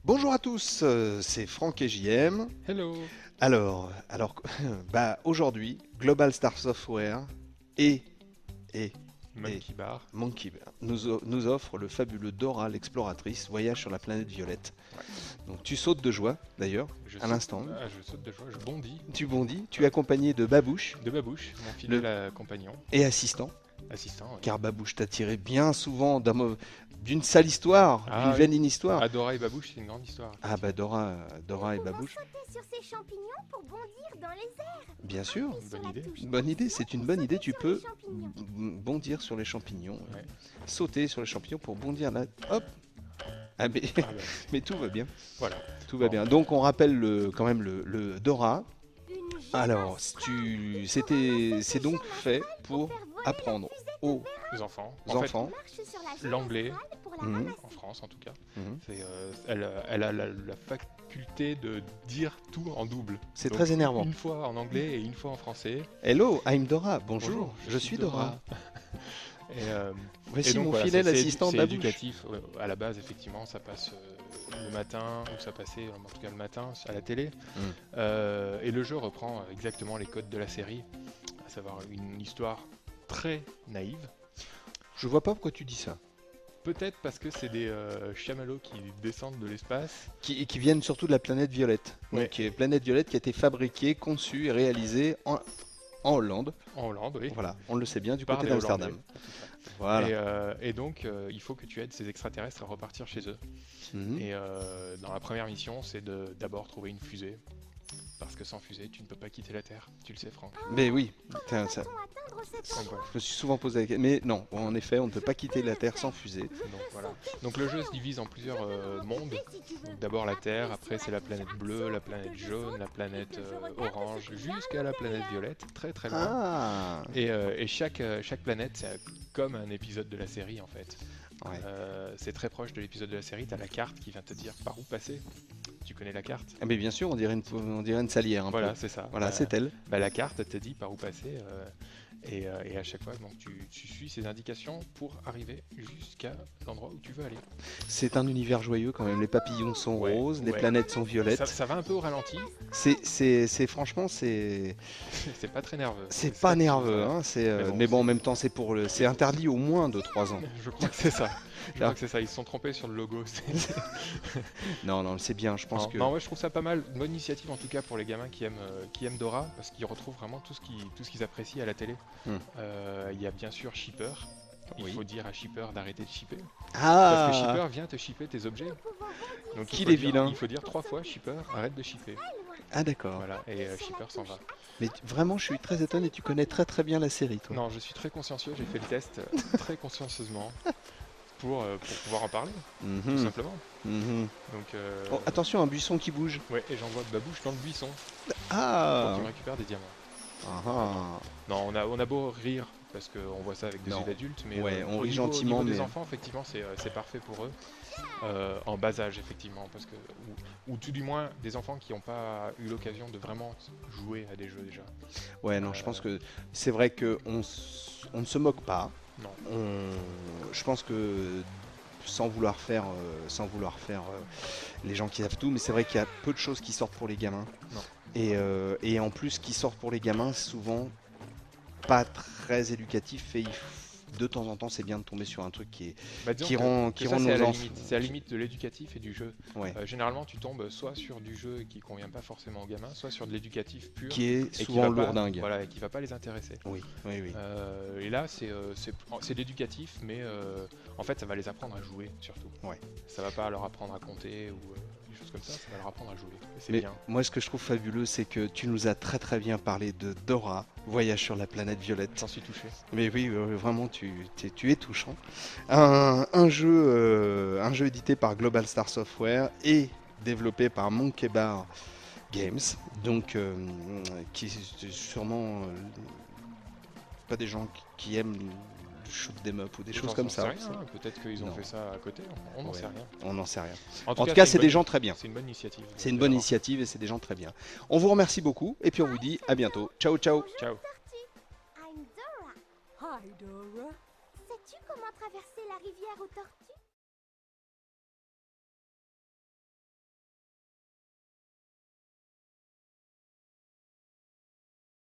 Bonjour à tous, c'est Franck et JM. Hello. Alors, aujourd'hui, Global Star Software et Monkey Bar. Monkey Bar nous offre le fabuleux Dora l'exploratrice, voyage sur la planète violette. Ouais. Donc tu sautes de joie d'ailleurs, à l'instant. Je saute de joie, je bondis. Tu bondis, tu es accompagné de Babouche. De Babouche, mon fidèle compagnon. Et assistant. Assistant, ouais. Car Babouche t'a tiré bien souvent d'une sale histoire, d'une vaine histoire. Ah, Dora et Babouche, c'est une grande histoire. Ah bah Dora et Babouche. Sauter sur ces champignons pour bondir dans les airs. Bien sûr. Bonne idée. C'est une bonne idée, tu peux bondir sur les champignons. Ouais. Sauter sur les champignons pour bondir là. Hop. Ah mais, mais tout va bien. Voilà. Tout va bien. Donc on rappelle quand même le Dora. Alors, c'est donc fait pour apprendre aux enfants. L'anglais. En France en tout cas. Elle a la faculté de dire tout en double. C'est Donc, très énervant. Une fois en anglais et une fois en français. Hello, I'm Dora. Bonjour, je suis Dora. Voici mon fidèle assistant C'est Babouche. éducatif. À la base, effectivement, ça passe le matin, ou ça passait en tout cas le matin à la télé. Et le jeu reprend exactement les codes de la série, à savoir une histoire très naïve. Je vois pas pourquoi tu dis ça. Peut-être parce que c'est des chamallows qui descendent de l'espace. Qui viennent surtout de la planète Violette. Ouais. Donc, planète Violette qui a été fabriquée, conçue et réalisée en Hollande. En Hollande, oui. Voilà, on le sait bien, du Par côté des d'Amsterdam. Hollandais. Voilà. Et donc, il faut que tu aides ces extraterrestres à repartir chez eux. Mhm. Et dans la première mission, c'est d'abord trouver une fusée. Parce que sans fusée, tu ne peux pas quitter la Terre. Tu le sais, Franck. Mais oui, ça, Donc, voilà. je me suis souvent posé la question. Mais non, en effet, on ne peut pas quitter la Terre sans fusée. Donc, voilà. Donc le jeu se divise en plusieurs mondes. Donc, d'abord la Terre, après c'est la planète bleue, la planète jaune, la planète orange, jusqu'à la planète violette, très très loin. Ah. Et chaque planète, c'est comme un épisode de la série en fait. Ouais. C'est très proche de l'épisode de la série, tu as la carte qui vient te dire par où passer. Tu connais la carte? Ah, mais bien sûr, on dirait une salière. Un Voilà, peu. c'est ça. Voilà, c'est elle. La carte te dit par où passer. Et à chaque fois, donc, tu suis ces indications pour arriver jusqu'à l'endroit où tu veux aller. C'est un univers joyeux quand même. Les papillons sont roses, les planètes sont violettes. Ça va un peu au ralenti. Franchement, c'est C'est pas très nerveux. c'est pas nerveux. Hein, mais bon, en c'est- même temps, c'est interdit au moins de 3 ans. Je crois que c'est ça. Je crois que c'est ça. Ils se sont trompés sur le logo. Non, c'est bien. Je pense que. Non, ouais, je trouve ça pas mal. Une bonne initiative en tout cas pour les gamins qui aiment Dora, parce qu'ils retrouvent vraiment tout ce qu'ils apprécient à la télé. Il y a bien sûr Shipper. Il faut dire à Shipper d'arrêter de shipper. Parce que Shipper vient te shipper tes objets. Donc Qu'il est vilain. Il faut dire 3 fois Shipper, arrête de shipper. Ah d'accord. Voilà, et Shipper s'en va. Mais vraiment, je suis très étonné. Tu connais très très bien la série, toi. Non, je suis très consciencieux, j'ai fait le test très consciencieusement pour pouvoir en parler, tout simplement. Donc, Oh, attention, un buisson qui bouge. ouais, et j'envoie Babouche dans le buisson pour Ah. qu'il me récupère des diamants. Ah. Non, on a beau rire parce qu'on voit ça avec des Non. yeux d'adultes, mais Ouais, on au rit niveau gentiment, des mais- enfants, effectivement, c'est parfait pour eux. En bas âge, effectivement, parce que ou tout du moins des enfants qui n'ont pas eu l'occasion de vraiment jouer à des jeux déjà. Ouais, non, je pense que c'est vrai que on ne se moque pas. Non. Je pense que sans vouloir faire les gens qui savent tout, mais c'est vrai qu'il y a peu de choses qui sortent pour les gamins. Non. Et en plus, qui sortent pour les gamins, souvent pas très éducatif. Et de temps en temps, c'est bien de tomber sur un truc qui Disons qui que rend ça, nos c'est à la enfants. limite. C'est à la limite de l'éducatif et du jeu. Ouais. Généralement, tu tombes soit sur du jeu qui convient pas forcément aux gamins, soit sur de l'éducatif pur. Qui est et qui souvent va pas- lourdingue. Voilà, et qui va pas les intéresser. Oui. Et là, c'est de l'éducatif, mais en fait, ça va les apprendre à jouer surtout. Ouais. Ça va pas leur apprendre à compter ou des choses comme ça va leur apprendre à jouer. Et c'est Mais bien. moi, ce que je trouve fabuleux, c'est que tu nous as très très bien parlé de Dora, Voyage sur la planète violette. J'en suis touché. Mais oui, vraiment, tu es touchant. Un jeu édité par Global Star Software et développé par Monkey Bar Games, donc qui est sûrement pas des gens qui aiment le shoot them up ou des choses comme ça. Rien, hein. Peut-être qu'ils ont Non. fait ça à côté. On n'en Ouais. sait rien. On n'en sait rien. En En tout cas, c'est une des bonne- gens très bien. C'est une bonne initiative. C'est une bonne initiative et c'est des gens très bien. On vous remercie beaucoup et puis on vous dit à bientôt. Ciao, ciao. Ciao. Dora. Sais-tu comment traverser la rivière aux tortues?